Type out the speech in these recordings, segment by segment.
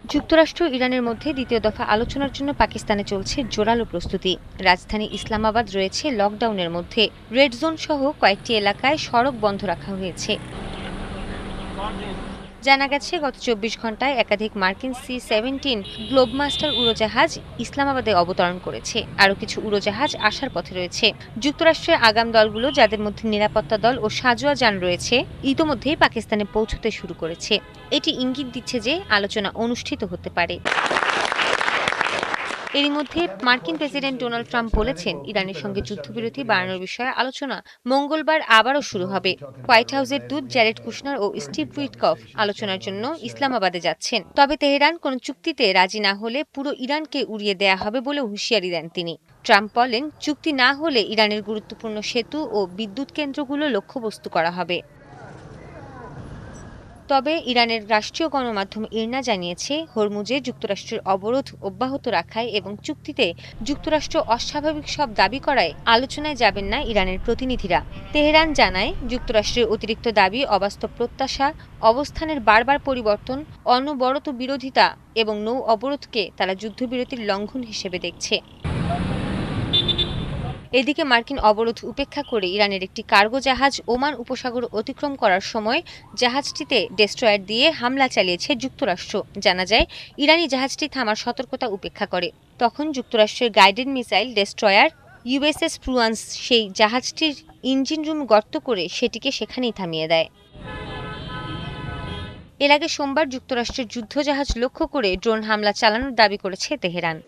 যুক্তরাষ্ট্র ও ইরানের মধ্যে দ্বিতীয় দফা আলোচনার জন্য পাকিস্তানে চলছে জোরালো প্রস্তুতি। রাজধানী ইসলামাবাদ রয়েছে লকডাউনের মধ্যে। রেড জোন সহ কয়েকটি এলাকায় সড়ক বন্ধ রাখা হয়েছে। জানা গেছে, গত ২৪ ঘন্টায় একাধিক মার্কিন C-17 গ্লোবমাস্টার উড়োজাহাজ ইসলামাবাদে অবতরণ করেছে। আরও কিছু উড়োজাহাজ আসার পথে রয়েছে। যুক্তরাষ্ট্রের আগাম দলগুলো, যাদের মধ্যে নিরাপত্তা দল ও সাঁজোয়া যান রয়েছে, ইতোমধ্যেই পাকিস্তানে পৌঁছতে শুরু করেছে। এটি ইঙ্গিত দিচ্ছে যে আলোচনা অনুষ্ঠিত হতে পারে। এরই মধ্যে মার্কিন প্রেসিডেন্ট ডোনাল্ড ট্রাম্প বলেছেন, ইরানের সঙ্গে যুদ্ধবিরতি বাড়ানোর বিষয়ে আলোচনা মঙ্গলবার আবারও শুরু হবে। হোয়াইট হাউসের দূত জ্যারেড কুশনার ও স্টিভ উইটকফ আলোচনার জন্য ইসলামাবাদে যাচ্ছেন। তবে তেহরান কোনো চুক্তিতে রাজি না হলে পুরো ইরানকে উড়িয়ে দেয়া হবে বলে হুঁশিয়ারি দেন তিনি। ট্রাম্প বলেন, চুক্তি না হলে ইরানের গুরুত্বপূর্ণ সেতু ও বিদ্যুৎ কেন্দ্রগুলো লক্ষ্যবস্তু করা হবে। তবে ইরানের রাষ্ট্রীয় গণমাধ্যম ইরনা জানিয়েছে, হরমুজে যুক্তরাষ্ট্রের অবরোধ অব্যাহত রাখায় এবং চুক্তিতে যুক্তরাষ্ট্র অস্বাভাবিক সব দাবি করায় আলোচনায় যাবেন না ইরানের প্রতিনিধিরা। তেহরান জানায়, যুক্তরাষ্ট্রের অতিরিক্ত দাবি, অবাস্তব প্রত্যাশা, অবস্থানের বারবার পরিবর্তন, অনবরত বিরোধিতা এবং নৌ অবরোধকে তারা যুদ্ধবিরতির লঙ্ঘন হিসেবে দেখছে। এদিকে মার্কিন অবরোধ উপেক্ষা করে ইরানের একটি কার্গো জাহাজ ওমান উপসাগর অতিক্রম করার সময় জাহাজটিতে ডেস্ট্রয়ার দিয়ে হামলা চালিয়েছে যুক্তরাষ্ট্র। জানা যায়, ইরানি জাহাজটি থামার সতর্কতা উপেক্ষা করে। তখন যুক্তরাষ্ট্রের গাইডেড মিসাইল ডেস্ট্রয়ার USS প্রুয়ান্স সেই জাহাজটির ইঞ্জিন রুম গর্ত করে সেটিকে সেখানেই থামিয়ে দেয়। এর আগে সোমবার যুক্তরাষ্ট্রের যুদ্ধজাহাজ লক্ষ্য করে ড্রোন হামলা চালানোর দাবি করেছে তেহরান।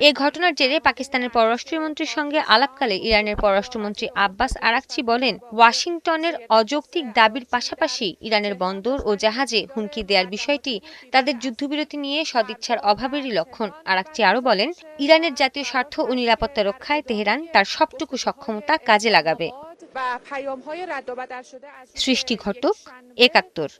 এ ঘটনার জেরে পাকিস্তানের পররাষ্ট্রমন্ত্রীর সঙ্গে আলাপকালে ইরানের পররাষ্ট্রমন্ত্রী আব্বাস আরাকচি বলেন, ওয়াশিংটনের অযৌক্তিক দাবির পাশাপাশি ইরানের বন্দর ও জাহাজে হুমকি দেওয়ার বিষয়টি তাদের যুদ্ধবিরতি নিয়ে সদিচ্ছার অভাবেরই লক্ষণ। আরাকচি আরও বলেন, ইরানের জাতীয় স্বার্থ ও নিরাপত্তা রক্ষায় তেহরান তার সবটুকু সক্ষমতা কাজে লাগাবে। সৃষ্টি ঘটক, ৭১।